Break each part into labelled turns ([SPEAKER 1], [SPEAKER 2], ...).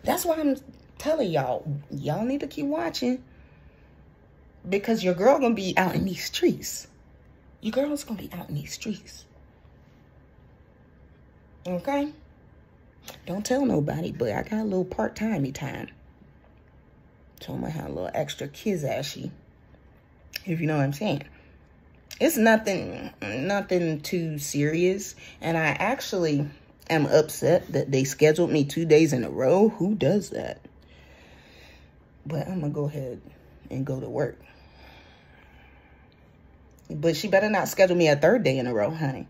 [SPEAKER 1] That's why I'm telling y'all need to keep watching, because your girl gonna be out in these streets. Your girl's gonna be out in these streets. Okay? Don't tell nobody, but I got a little part-timey time. So I'm gonna have a little extra kiss-ashy, if you know what I'm saying. It's nothing too serious. And I actually am upset that they scheduled me 2 days in a row. Who does that? But I'm gonna go ahead and go to work. But she better not schedule me a 3rd day in a row, honey.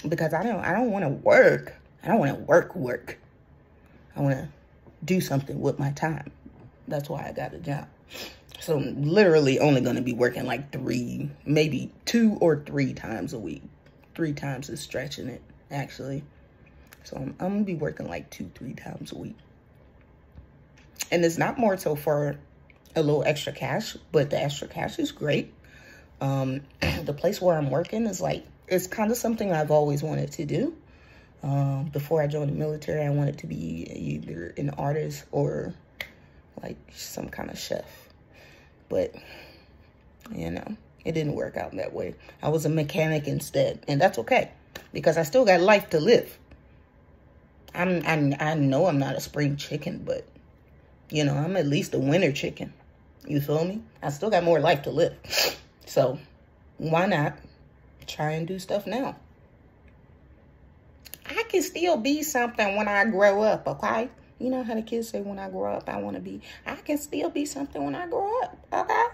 [SPEAKER 1] Because I don't want to work. I don't want to work. I want to do something with my time. That's why I got a job. So I'm literally only going to be working like 3, maybe 2 or 3 times a week. 3 times is stretching it, actually. So I'm going to be working like 2-3 times a week. And it's not more so for a little extra cash, but the extra cash is great. The place where I'm working is like, it's kind of something I've always wanted to do. Before I joined the military, I wanted to be either an artist or like some kind of chef. But, you know, it didn't work out that way. I was a mechanic instead, and that's okay, because I still got life to live. I know I'm not a spring chicken, but, you know, I'm at least a winter chicken. You feel me? I still got more life to live. So why not try and do stuff now? I can still be something when I grow up, okay? You know how the kids say, when I grow up, I want to be. I can still be something when I grow up, okay?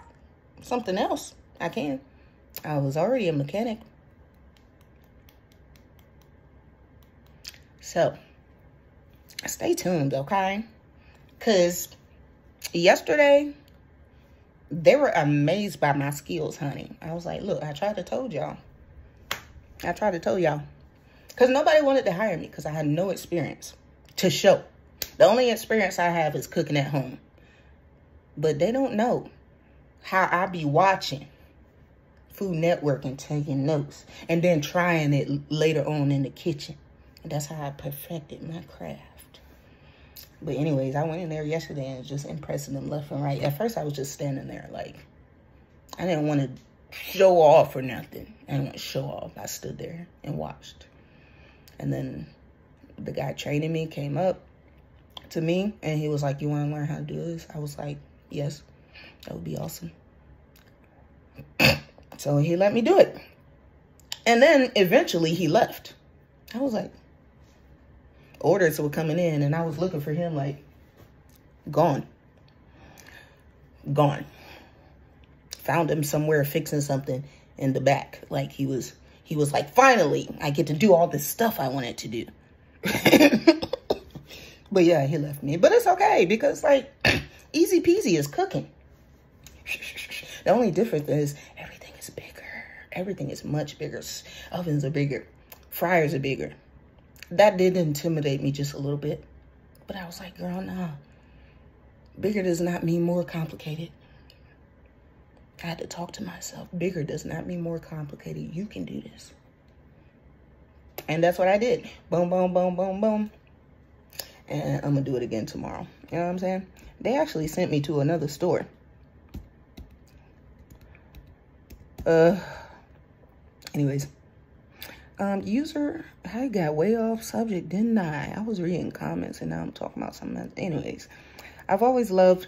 [SPEAKER 1] Something else, I can. I was already a mechanic. So, stay tuned, okay? Because yesterday, they were amazed by my skills, honey. I was like, look, I tried to tell y'all. Because nobody wanted to hire me because I had no experience to show. The only experience I have is cooking at home. But they don't know how I be watching Food Network and taking notes. And then trying it later on in the kitchen. And that's how I perfected my craft. But anyways, I went in there yesterday and just impressing them left and right. At first, I was just standing there like, I didn't want to show off or nothing. I didn't want to show off. I stood there and watched. And then the guy training me came up to me and he was like, you want to learn how to do this? I was like, yes, that would be awesome. So he let me do it. And then eventually he left. I was like, orders were coming in and I was looking for him like, gone. Found him somewhere fixing something in the back. Like he was like, finally, I get to do all this stuff I wanted to do. But yeah, he left me. But it's okay because like easy peasy is cooking. The only difference is everything is bigger. Everything is much bigger. Ovens are bigger. Fryers are bigger. That did intimidate me just a little bit. But I was like, girl, nah. Bigger does not mean more complicated. I had to talk to myself. Bigger does not mean more complicated. You can do this. And that's what I did. Boom, boom, boom, boom, boom. And I'm going to do it again tomorrow. You know what I'm saying? They actually sent me to another store. Anyways. User, I got way off subject, didn't I? I was reading comments and now I'm talking about something else. Anyways, I've always loved,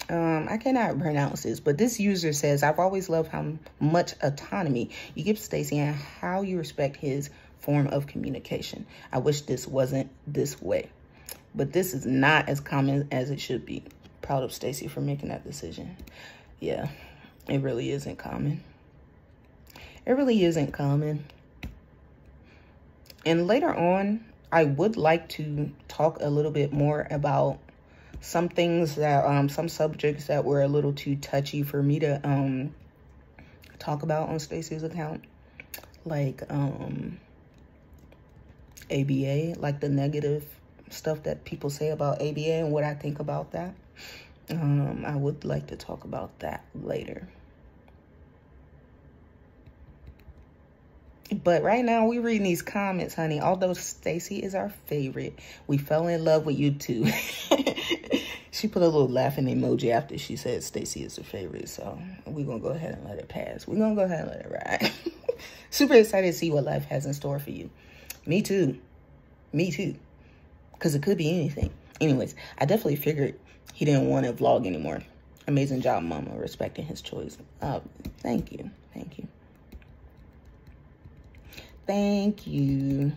[SPEAKER 1] I cannot pronounce this, but this user says, I've always loved how much autonomy you give Stacey and how you respect his form of communication. I wish this wasn't this way, but this is not as common as it should be. Proud of Stacey for making that decision. Yeah, it really isn't common. It really isn't common. And later on, I would like to talk a little bit more about some things that, some subjects that were a little too touchy for me to talk about on Stacey's account. Like ABA, like the negative stuff that people say about ABA and what I think about that. I would like to talk about that later. But right now, we reading these comments, honey. Although Stacy is our favorite, we fell in love with you too. She put a little laughing emoji after she said Stacy is her favorite. So we're going to go ahead and let it pass. We're going to go ahead and let it ride. Super excited to see what life has in store for you. Me too. Me too. Because it could be anything. Anyways, I definitely figured he didn't want to vlog anymore. Amazing job, Mama, respecting his choice. Thank you. Thank you. Thank you.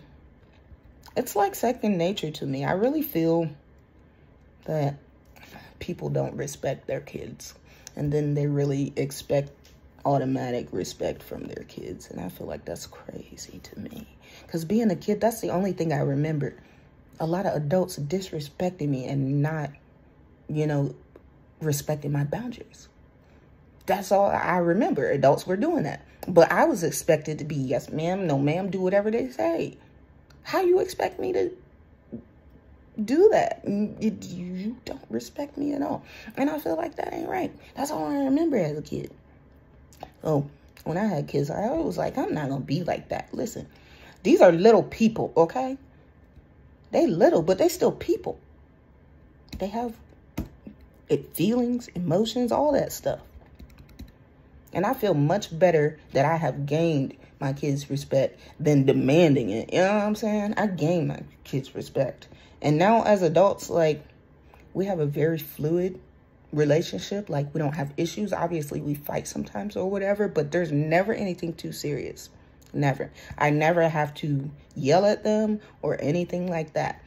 [SPEAKER 1] It's like second nature to me. I really feel that people don't respect their kids. And then they really expect automatic respect from their kids. And I feel like that's crazy to me. Because being a kid, that's the only thing I remember. A lot of adults disrespecting me and not, you know, respecting my boundaries. That's all I remember. Adults were doing that. But I was expected to be, yes, ma'am, no, ma'am, do whatever they say. How you expect me to do that? You don't respect me at all. And I feel like that ain't right. That's all I remember as a kid. So when I had kids, I was like, I'm not going to be like that. Listen, these are little people, okay? They little, but they still people. They have feelings, emotions, all that stuff. And I feel much better that I have gained my kids' respect than demanding it. You know what I'm saying? I gained my kids' respect. And now as adults, like, we have a very fluid relationship. Like, we don't have issues. Obviously, we fight sometimes or whatever, but there's never anything too serious. Never. I never have to yell at them or anything like that.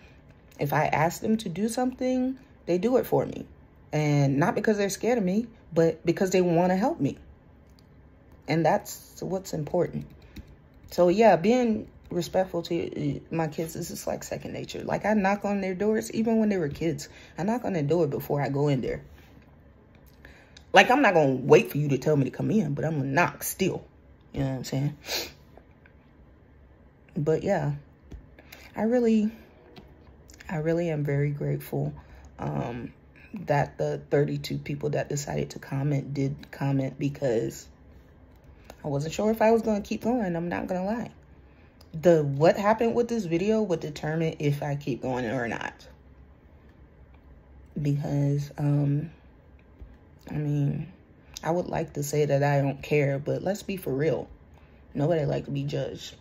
[SPEAKER 1] If I ask them to do something, they do it for me. And not because they're scared of me, but because they want to help me. And that's what's important. So, yeah, being respectful to my kids is just like second nature. Like, I knock on their doors, even when they were kids. I knock on their door before I go in there. Like, I'm not going to wait for you to tell me to come in, but I'm going to knock still. You know what I'm saying? But, yeah, I really am very grateful that the 32 people that decided to comment did comment, because I wasn't sure if I was going to keep going. I'm not going to lie. What happened with this video would determine if I keep going or not. Because, I mean, I would like to say that I don't care, but let's be for real. Nobody like to be judged.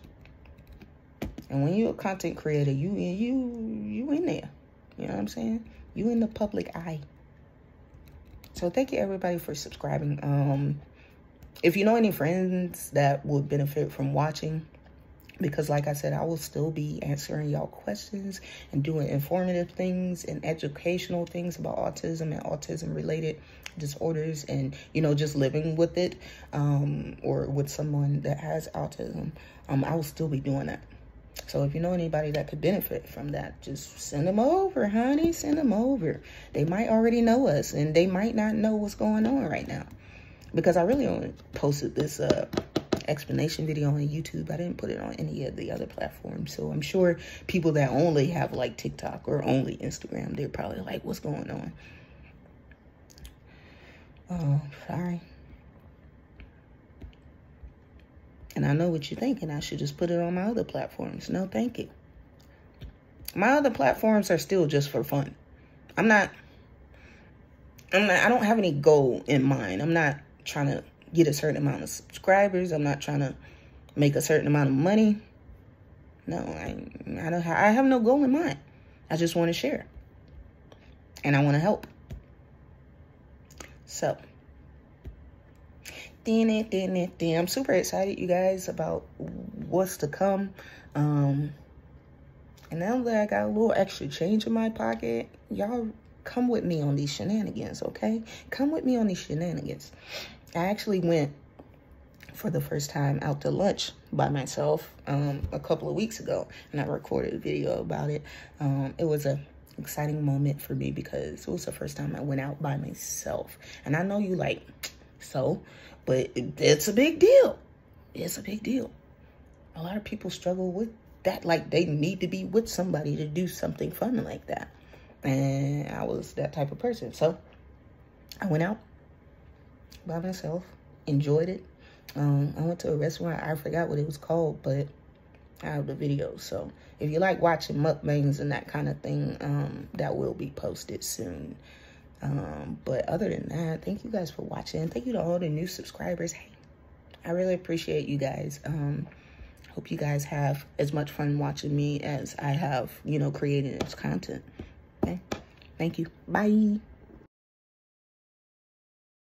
[SPEAKER 1] And when you're a content creator, you in there. You know what I'm saying? You in the public eye. So thank you, everybody, for subscribing. If you know any friends that would benefit from watching, because like I said, I will still be answering y'all questions and doing informative things and educational things about autism and autism related disorders, and, you know, just living with it, or with someone that has autism. I will still be doing that. So if you know anybody that could benefit from that, just send them over, honey. Send them over. They might already know us, and they might not know what's going on right now. Because I really only posted this explanation video on YouTube. I didn't put it on any of the other platforms. So I'm sure people that only have like TikTok or only Instagram, they're probably like, what's going on? Oh, sorry. And I know what you're thinking. I should just put it on my other platforms. No, thank you. My other platforms are still just for fun. I don't have any goal in mind. I'm not trying to get a certain amount of subscribers. I'm not trying to make a certain amount of money. No, I have no goal in mind. I just want to share. And I want to help. So, I'm super excited, you guys, about what's to come. And now that I got a little extra change in my pocket, y'all come with me on these shenanigans, okay? Come with me on these shenanigans. I actually went for the first time out to lunch by myself a couple of weeks ago, and I recorded a video about it. It was a exciting moment for me because it was the first time I went out by myself. And I know you like, so, but it's a big deal. It's a big deal. A lot of people struggle with that. Like, they need to be with somebody to do something fun like that. And I was that type of person. So I went out by myself, enjoyed it. I went to a restaurant. I forgot what it was called, but I have the video. So if you like watching mukbangs and that kind of thing, that will be posted soon. But other than that, thank you guys for watching. Thank you to all the new subscribers. Hey, I really appreciate you guys. Hope you guys have as much fun watching me as I have, you know, creating this content. Okay, thank you. Bye.